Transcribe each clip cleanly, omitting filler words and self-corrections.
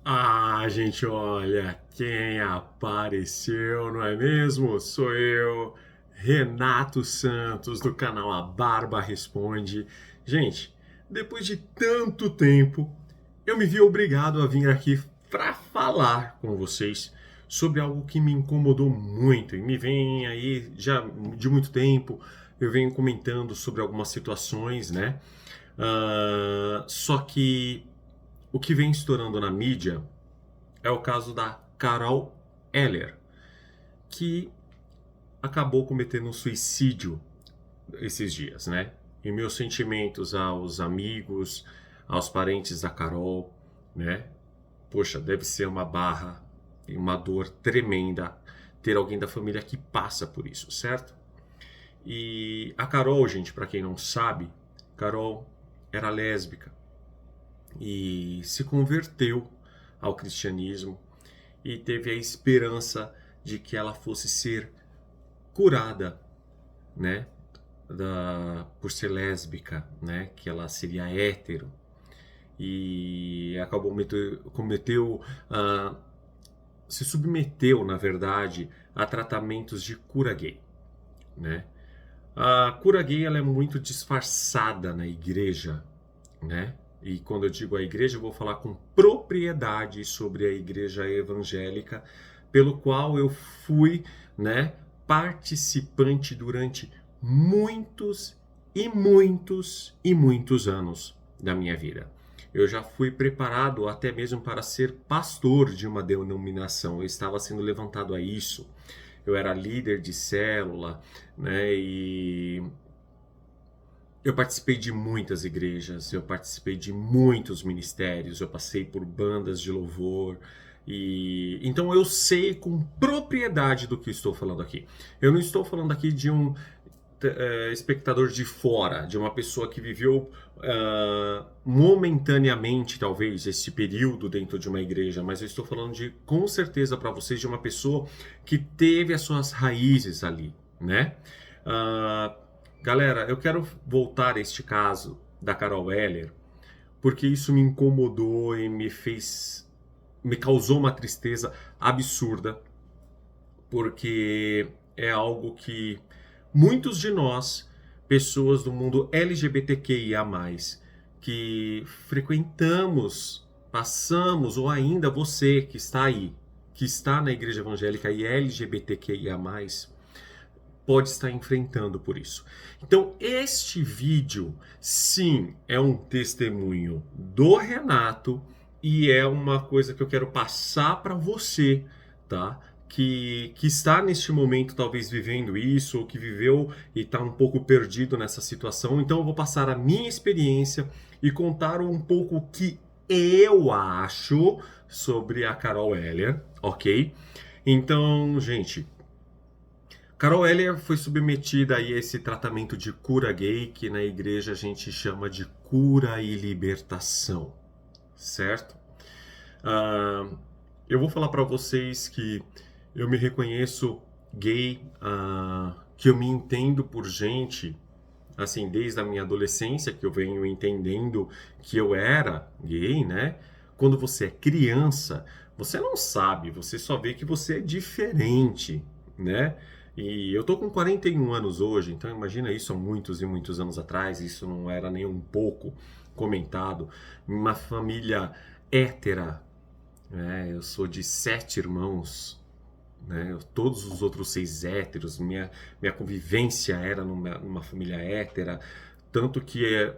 Ah, gente, olha, quem apareceu, não é mesmo? Sou eu, Renato Santos, do canal A Barba Responde. Gente, depois de tanto tempo, eu me vi obrigado a vir aqui para falar com vocês sobre algo que me incomodou muito e me vem aí já de muito tempo. Eu venho comentando sobre algumas situações, né? Só que o que vem estourando na mídia é o caso da Carol Eller, que acabou cometendo um suicídio esses dias, né? E meus sentimentos aos amigos, aos parentes da Carol, né? Poxa, deve ser uma barra e uma dor tremenda ter alguém da família que passa por isso, certo? E a Carol, gente, para quem não sabe, Carol era lésbica e se converteu ao cristianismo e teve a esperança de que ela fosse ser curada, né, por ser lésbica, né, que ela seria hétero e acabou se submeteu, na verdade, a tratamentos de cura gay, né? A cura gay ela é muito disfarçada na igreja, né? E quando eu digo a igreja, eu vou falar com propriedade sobre a igreja evangélica, pelo qual eu fui, né, participante durante muitos e muitos e muitos anos da minha vida. Eu já fui preparado até mesmo para ser pastor de uma denominação. Eu estava sendo levantado a isso. Eu era líder de célula, né? E eu participei de muitas igrejas, eu participei de muitos ministérios, eu passei por bandas de louvor e então eu sei com propriedade do que estou falando aqui. Eu não estou falando aqui de um espectador de fora, de uma pessoa que viveu momentaneamente, talvez, esse período dentro de uma igreja, mas eu estou falando de, com certeza, para vocês, de uma pessoa que teve as suas raízes ali, né? Uh, Galera, eu quero voltar a este caso da Carol Eller, porque isso me incomodou e me causou uma tristeza absurda, porque é algo que muitos de nós, pessoas do mundo LGBTQIA+, que frequentamos, passamos, ou ainda você que está aí, que está na igreja evangélica e LGBTQIA+, pode estar enfrentando por isso. Então, este vídeo, sim, é um testemunho do Renato e é uma coisa que eu quero passar para você, tá? Que está neste momento talvez vivendo isso, ou que viveu e está um pouco perdido nessa situação. Então, eu vou passar a minha experiência e contar um pouco o que eu acho sobre a Carol Eller, ok? Então, gente, Carol Eller foi submetida a esse tratamento de cura gay, que na igreja a gente chama de cura e libertação, certo? Ah, eu vou falar para vocês que eu me reconheço gay, que eu me entendo por gente, assim, desde a minha adolescência, que eu venho entendendo que eu era gay, né? Quando você é criança, você não sabe, você só vê que você é diferente, né? E eu tô com 41 anos hoje, então imagina isso há muitos e muitos anos atrás, isso não era nem um pouco comentado. Uma família hétera, né? Eu sou de 7 irmãos, né? Todos os outros 6 héteros, minha convivência era numa família hétera, tanto que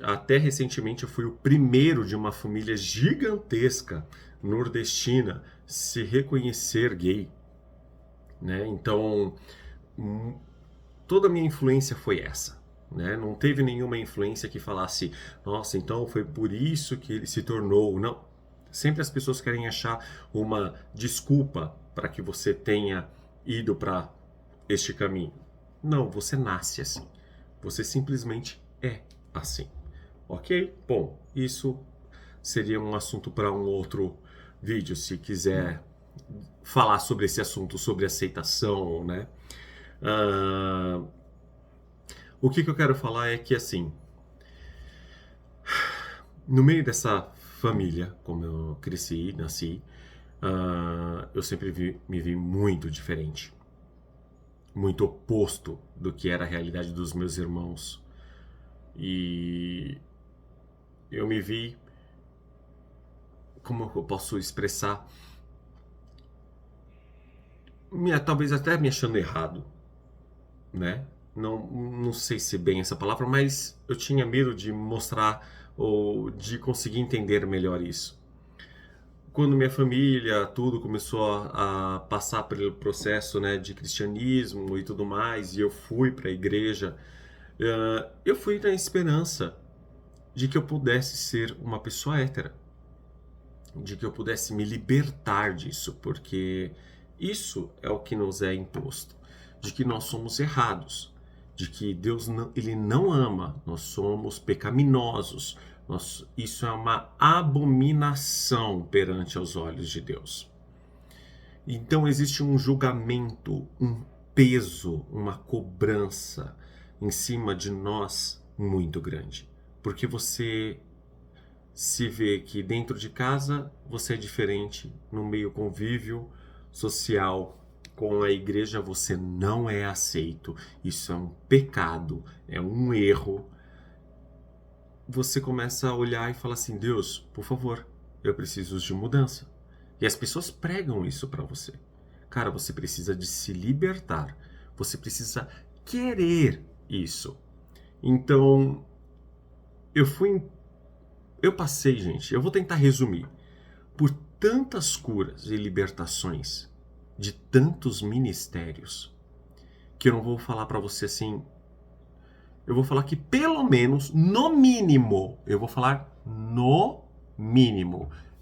até recentemente eu fui o primeiro de uma família gigantesca nordestina se reconhecer gay, né? Então, hum, toda a minha influência foi essa. Né? Não teve nenhuma influência que falasse, nossa, então foi por isso que ele se tornou. Não. Sempre as pessoas querem achar uma desculpa para que você tenha ido para este caminho. Não, você nasce assim. Você simplesmente é assim. Ok? Bom, isso seria um assunto para um outro vídeo, se quiser falar sobre esse assunto, sobre aceitação, né? Ah, o que eu quero falar é que, assim, no meio dessa família, como eu cresci, nasci, eu sempre me vi muito diferente, muito oposto do que era a realidade dos meus irmãos. E eu me vi, como eu posso expressar, talvez até me achando errado, né? Não sei se bem essa palavra, mas eu tinha medo de mostrar ou de conseguir entender melhor isso. Quando minha família, tudo começou a passar pelo processo, né, de cristianismo e tudo mais, e eu fui para a igreja, eu fui na esperança de que eu pudesse ser uma pessoa hétera, de que eu pudesse me libertar disso, porque isso é o que nos é imposto, de que nós somos errados, de que Deus ele não ama, nós somos pecaminosos, isso é uma abominação perante os olhos de Deus. Então existe um julgamento, um peso, uma cobrança em cima de nós muito grande, porque você se vê que dentro de casa você é diferente, no meio convívio social com a igreja você não é aceito, isso é um pecado, é um erro. Você começa a olhar e fala assim: Deus, por favor, eu preciso de mudança. E as pessoas pregam isso para você. Cara, você precisa de se libertar, você precisa querer isso. Então, eu passei, gente, eu vou tentar resumir, por tantas curas e libertações de tantos ministérios, que eu não vou falar para você assim, eu vou falar que pelo menos, no mínimo,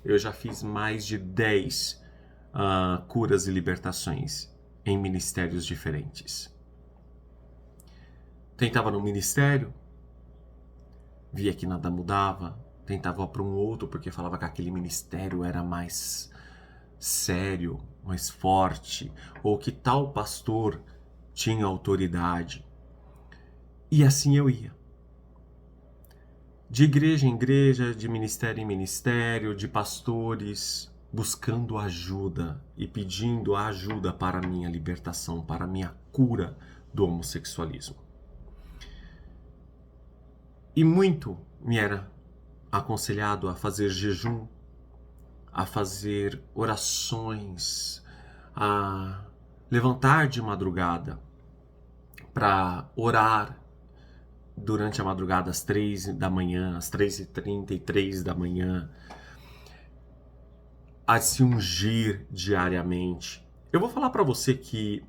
eu já fiz mais de 10 curas e libertações em ministérios diferentes. Tentava no ministério, via que nada mudava, tentava para um outro porque falava que aquele ministério era mais sério, mais forte, ou que tal pastor tinha autoridade. E assim eu ia. De igreja em igreja, de ministério em ministério, de pastores, buscando ajuda e pedindo ajuda para a minha libertação, para a minha cura do homossexualismo. E muito me era aconselhado a fazer jejum, a fazer orações, a levantar de madrugada para orar durante a madrugada às 3 da manhã, às 3h33 da manhã, a se ungir diariamente. Eu vou falar para você que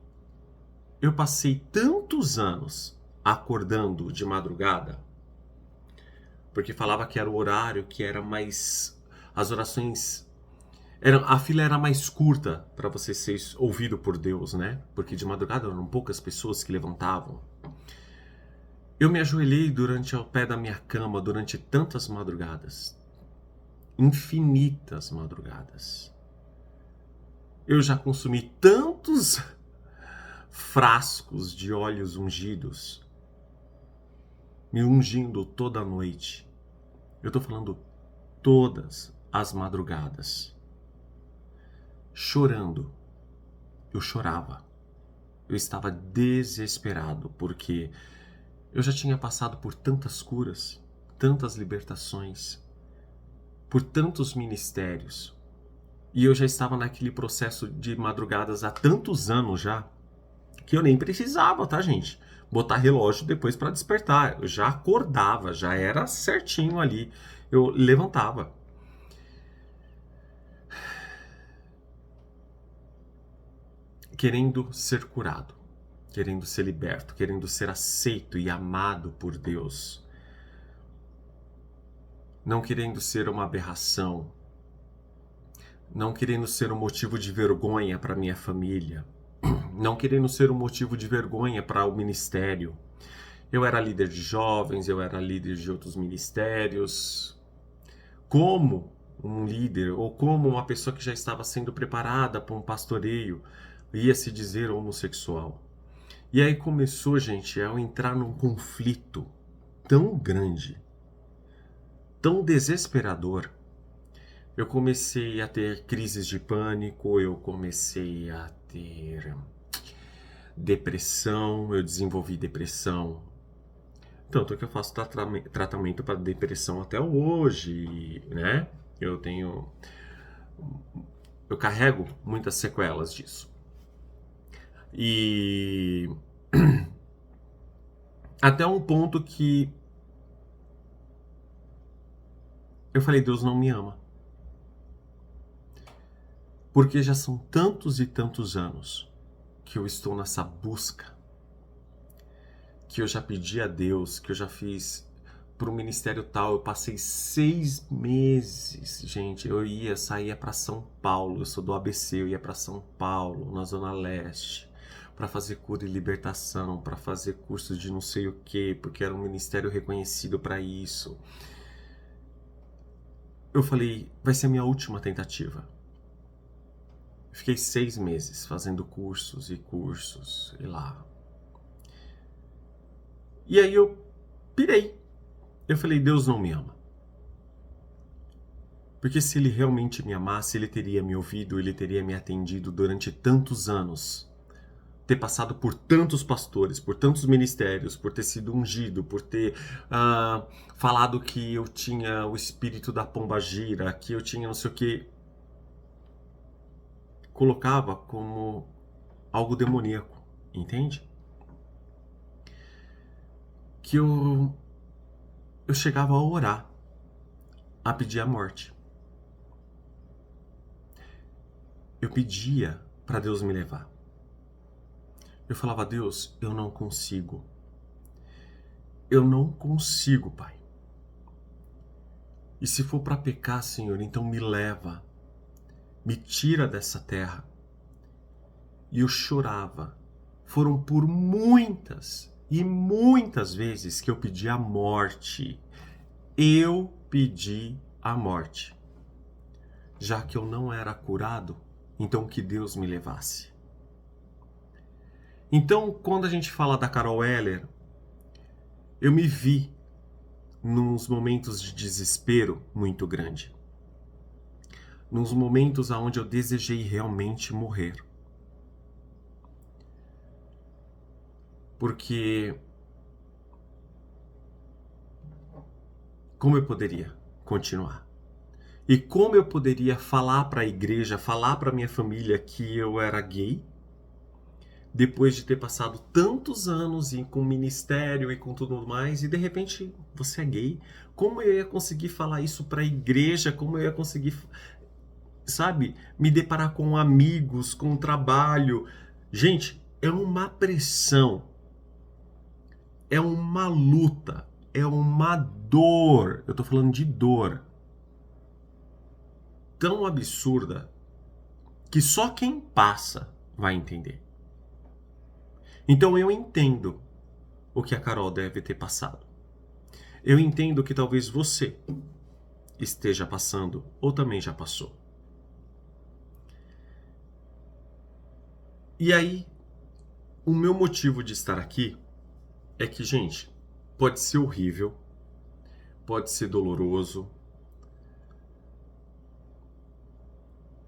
eu passei tantos anos acordando de madrugada, porque falava que era o horário que era mais... As orações... A fila era mais curta para você ser ouvido por Deus, né? Porque de madrugada eram poucas pessoas que levantavam. Eu me ajoelhei durante ao pé da minha cama durante tantas madrugadas. Infinitas madrugadas. Eu já consumi tantos frascos de óleos ungidos, me ungindo toda noite. Eu estou falando todas as madrugadas. Chorando. Eu chorava. Eu estava desesperado, porque eu já tinha passado por tantas curas, tantas libertações, por tantos ministérios. E eu já estava naquele processo de madrugadas há tantos anos já, que eu nem precisava, tá, gente? Botar relógio depois para despertar. Eu já acordava, já era certinho ali. Eu levantava. Querendo ser curado, querendo ser liberto, querendo ser aceito e amado por Deus. Não querendo ser uma aberração. Não querendo ser um motivo de vergonha para minha família. Não querendo ser um motivo de vergonha para o ministério. Eu era líder de jovens, eu era líder de outros ministérios. Como um líder ou como uma pessoa que já estava sendo preparada para um pastoreio ia se dizer homossexual. E aí começou, gente, a eu entrar num conflito tão grande, tão desesperador, Eu comecei a ter crises de pânico, eu comecei a ter depressão, eu desenvolvi depressão. Tanto que eu faço tratamento para depressão até hoje, né? Eu tenho. Eu carrego muitas sequelas disso. E. Até um ponto que. Eu falei, Deus não me ama. Porque já são tantos e tantos anos que eu estou nessa busca, que eu já pedi a Deus, que eu já fiz para o ministério tal, eu passei 6 meses, gente, saía para São Paulo, eu sou do ABC, eu ia para São Paulo, na Zona Leste, para fazer cura e libertação, para fazer cursos de não sei o que, porque era um ministério reconhecido para isso. Eu falei, vai ser a minha última tentativa. Fiquei 6 meses fazendo cursos e lá. E aí eu pirei. Eu falei, Deus não me ama. Porque se ele realmente me amasse, ele teria me ouvido, ele teria me atendido durante tantos anos. Ter passado por tantos pastores, por tantos ministérios, por ter sido ungido, por ter falado que eu tinha o espírito da pombagira, que eu tinha não sei o que. Colocava como algo demoníaco, entende? Que eu chegava a orar, a pedir a morte. Eu pedia para Deus me levar. Eu falava, Deus, eu não consigo. Eu não consigo, Pai. E se for para pecar, Senhor, então me leva. Me tira dessa terra. E eu chorava. Foram por muitas e muitas vezes que eu pedi a morte. Eu pedi a morte. Já que eu não era curado, então que Deus me levasse. Então, quando a gente fala da Carol Eller, eu me vi nos momentos de desespero muito grande. Nos momentos onde eu desejei realmente morrer. Porque como eu poderia continuar? E como eu poderia falar para a igreja, falar para minha família que eu era gay, depois de ter passado tantos anos com ministério e com tudo mais, e de repente você é gay? Como eu ia conseguir falar isso para a igreja? Como eu ia conseguir, sabe, me deparar com amigos, com trabalho? Gente, é uma pressão, é uma luta, é uma dor. Eu tô falando de dor tão absurda que só quem passa vai entender. Então eu entendo o que a Carol deve ter passado. Eu entendo que talvez você esteja passando ou também já passou. E aí, o meu motivo de estar aqui é que, gente, pode ser horrível, pode ser doloroso.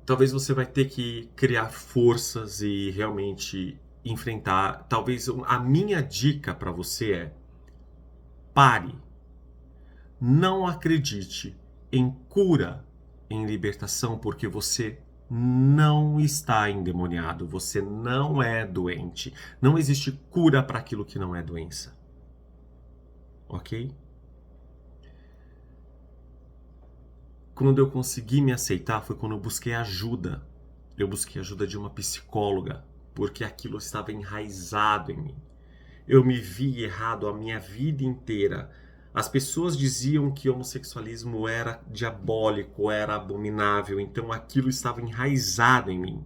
Talvez você vai ter que criar forças e realmente enfrentar. Talvez a minha dica para você é: pare. Não acredite em cura, em libertação, porque você não está endemoniado, você não é doente. Não existe cura para aquilo que não é doença. Ok? Quando eu consegui me aceitar foi quando eu busquei ajuda. Eu busquei ajuda de uma psicóloga, porque aquilo estava enraizado em mim. Eu me vi errado a minha vida inteira. As pessoas diziam que o homossexualismo era diabólico, era abominável, então aquilo estava enraizado em mim.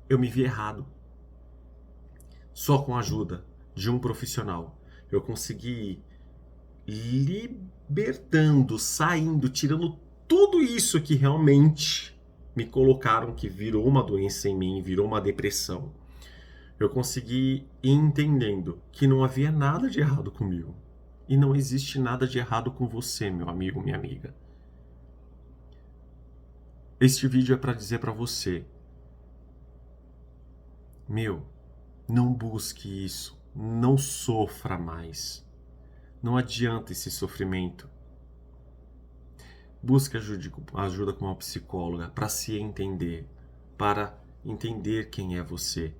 Eu me vi errado. Só com a ajuda de um profissional eu consegui ir libertando, saindo, tirando tudo isso que realmente me colocaram, que virou uma doença em mim, virou uma depressão. Eu consegui ir entendendo que não havia nada de errado comigo. E não existe nada de errado com você, meu amigo, minha amiga. Este vídeo é para dizer para você, não busque isso, não sofra mais. Não adianta esse sofrimento. Busque ajuda com uma psicóloga para se entender, para entender quem é você.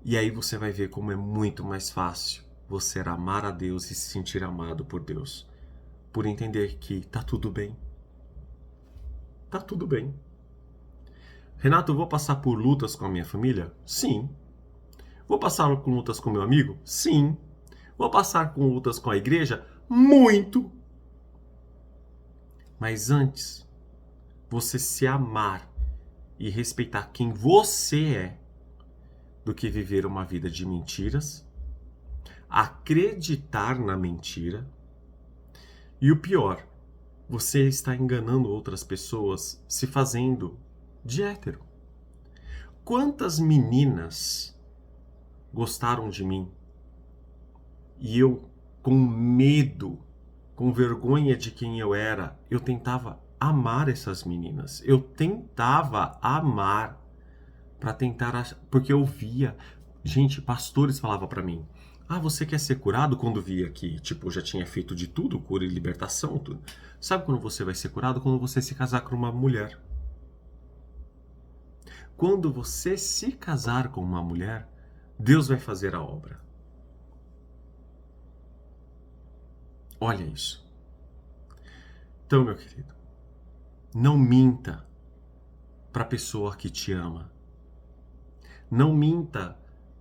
E aí você vai ver como é muito mais fácil você amar a Deus e se sentir amado por Deus. Por entender que tá tudo bem. Tá tudo bem. Renato, eu vou passar por lutas com a minha família? Sim. Vou passar por lutas com meu amigo? Sim. Vou passar com lutas com a igreja? Muito. Mas antes, você se amar e respeitar quem você é, do que viver uma vida de mentiras, acreditar na mentira e o pior, você está enganando outras pessoas se fazendo de hétero. Quantas meninas gostaram de mim e eu, com medo, com vergonha de quem eu era, eu tentava amar essas meninas. Eu tentava amar para tentar, porque eu via, gente, pastores falavam para mim: "Ah, você quer ser curado?" Quando via que, tipo, já tinha feito de tudo, cura e libertação, tudo. Sabe quando você vai ser curado? Quando você se casar com uma mulher. Quando você se casar com uma mulher, Deus vai fazer a obra. Olha isso. Então, meu querido, não minta para a pessoa que te ama. Não minta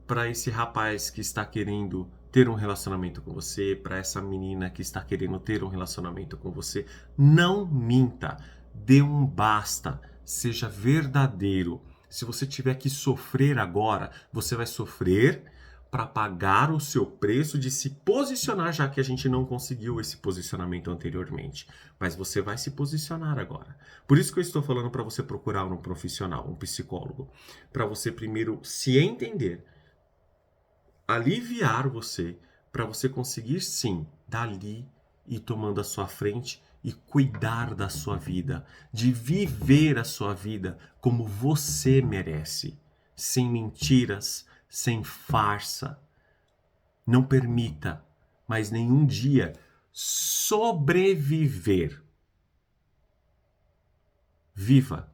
para esse rapaz que está querendo ter um relacionamento com você, para essa menina que está querendo ter um relacionamento com você. Não minta. Dê um basta. Seja verdadeiro. Se você tiver que sofrer agora, você vai sofrer para pagar o seu preço de se posicionar, já que a gente não conseguiu esse posicionamento anteriormente. Mas você vai se posicionar agora. Por isso que eu estou falando para você procurar um profissional, um psicólogo, para você primeiro se entender, aliviar você, para você conseguir sim, dali ir tomando a sua frente e cuidar da sua vida, de viver a sua vida como você merece, sem mentiras, sem farsa. Não permita mais nenhum dia sobreviver. Viva.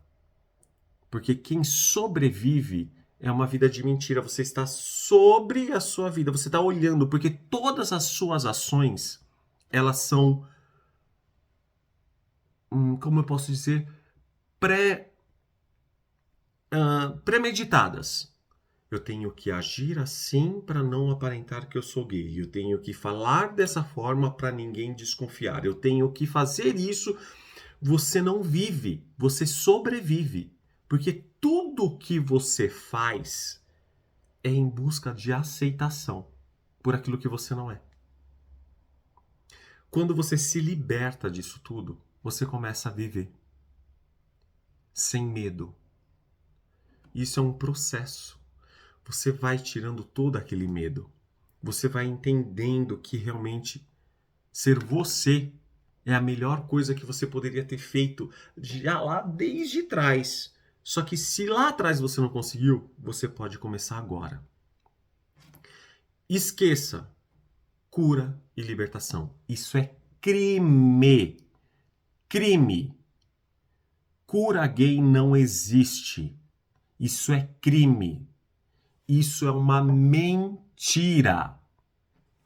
Porque quem sobrevive é uma vida de mentira. Você está sobre a sua vida. Você está olhando, porque todas as suas ações, elas são, como eu posso dizer, premeditadas. Eu tenho que agir assim para não aparentar que eu sou gay. Eu tenho que falar dessa forma para ninguém desconfiar. Eu tenho que fazer isso. Você não vive, você sobrevive. Porque tudo que você faz é em busca de aceitação por aquilo que você não é. Quando você se liberta disso tudo, você começa a viver sem medo. Isso é um processo. Você vai tirando todo aquele medo. Você vai entendendo que realmente ser você é a melhor coisa que você poderia ter feito já lá desde trás. Só que se lá atrás você não conseguiu, você pode começar agora. Esqueça cura e libertação. Isso é crime. Crime. Cura gay não existe. Isso é crime. Isso é uma mentira.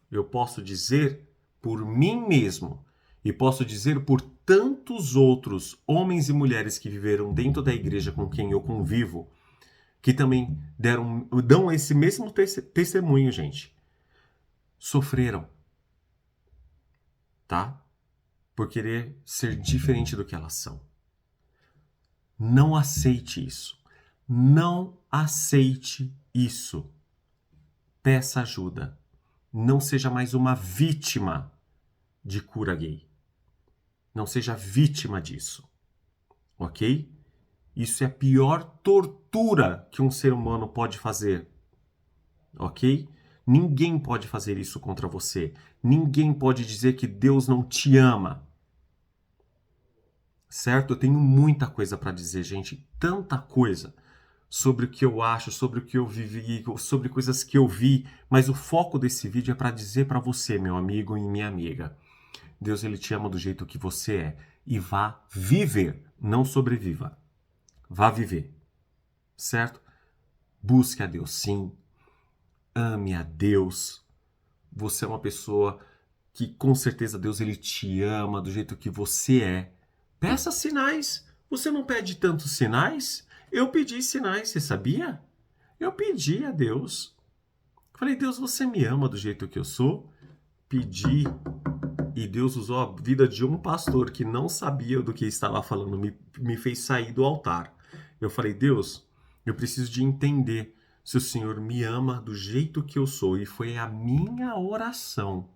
Eu posso dizer por mim mesmo e posso dizer por tantos outros homens e mulheres que viveram dentro da igreja com quem eu convivo, que também dão esse mesmo testemunho, gente. Sofreram, tá? Por querer ser diferente do que elas são. Não aceite isso. Não aceite isso. Peça ajuda. Não seja mais uma vítima de cura gay. Não seja vítima disso. Ok? Isso é a pior tortura que um ser humano pode fazer. Ok? Ninguém pode fazer isso contra você. Ninguém pode dizer que Deus não te ama. certo? Eu tenho muita coisa para dizer, gente, tanta coisa sobre o que eu acho, sobre o que eu vivi, sobre coisas que eu vi, mas o foco desse vídeo é para dizer para você, meu amigo e minha amiga, Deus, ele te ama do jeito que você é e vá viver, não sobreviva. Vá viver, certo? Busque a Deus, sim. Ame a Deus. Você é uma pessoa que com certeza Deus ele te ama do jeito que você é. Peça sinais. Você não pede tantos sinais? Eu pedi sinais, você sabia? Eu pedi a Deus. Falei, Deus, você me ama do jeito que eu sou? Pedi. E Deus usou a vida de um pastor que não sabia do que estava falando, me fez sair do altar. Eu falei, Deus, eu preciso de entender se o Senhor me ama do jeito que eu sou. E foi a minha oração.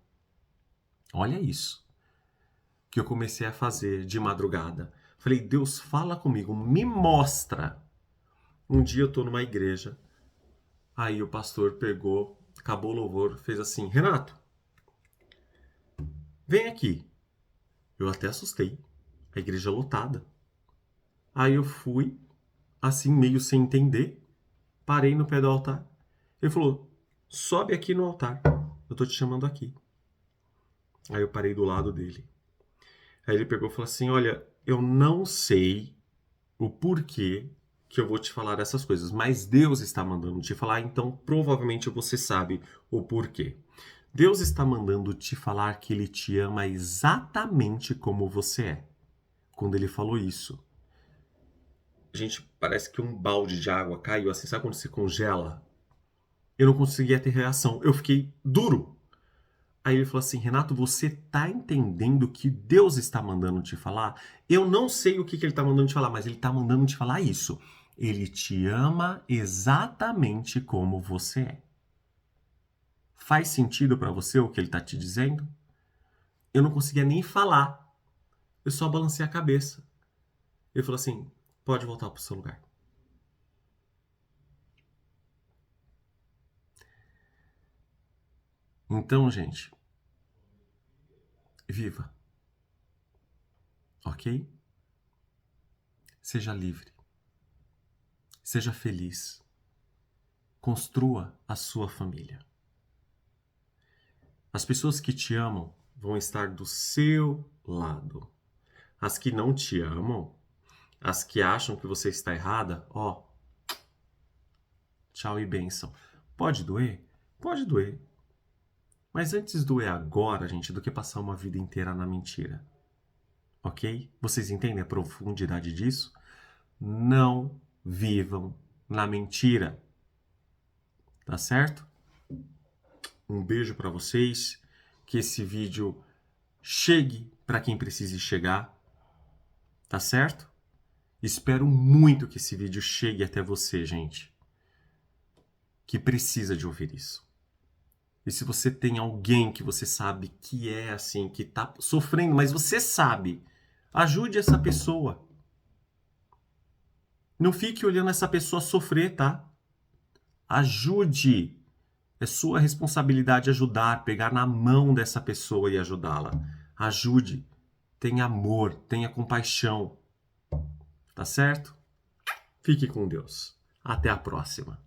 Olha isso. Que eu comecei a fazer de madrugada. Falei, Deus, fala comigo, me mostra. Um dia eu estou numa igreja, aí o pastor pegou, acabou o louvor, fez assim, Renato, vem aqui. Eu até assustei, a igreja lotada. Aí eu fui, assim, meio sem entender, parei no pé do altar. Ele falou, sobe aqui no altar, eu tô te chamando aqui. Aí eu parei do lado dele. Aí ele pegou e falou assim, olha, eu não sei o porquê que eu vou te falar essas coisas, mas Deus está mandando te falar, então provavelmente você sabe o porquê. Deus está mandando te falar que Ele te ama exatamente como você é. Quando Ele falou isso, gente, parece que um balde de água caiu assim, sabe quando se congela? Eu não conseguia ter reação, eu fiquei duro. Aí ele falou assim, Renato, você tá entendendo o que Deus está mandando te falar? Eu não sei o que ele está mandando te falar, mas ele está mandando te falar isso. Ele te ama exatamente como você é. Faz sentido para você o que ele está te dizendo? Eu não conseguia nem falar. Eu só balancei a cabeça. Ele falou assim, pode voltar para o seu lugar. Então, gente, viva. Ok? Seja livre. Seja feliz. Construa a sua família. As pessoas que te amam vão estar do seu lado. As que não te amam, as que acham que você está errada, ó, tchau e bênção. Pode doer? Pode doer. Mas antes doer agora, gente, do que passar uma vida inteira na mentira. Ok? Vocês entendem a profundidade disso? Não vivam na mentira. Tá certo? Um beijo para vocês. Que esse vídeo chegue para quem precise chegar. Tá certo? Espero muito que esse vídeo chegue até você, gente, que precisa de ouvir isso. E se você tem alguém que você sabe que é assim, que tá sofrendo, mas você sabe, ajude essa pessoa. Não fique olhando essa pessoa sofrer, tá? Ajude. É sua responsabilidade ajudar, pegar na mão dessa pessoa e ajudá-la. Ajude. Tenha amor, tenha compaixão. Tá certo? Fique com Deus. Até a próxima.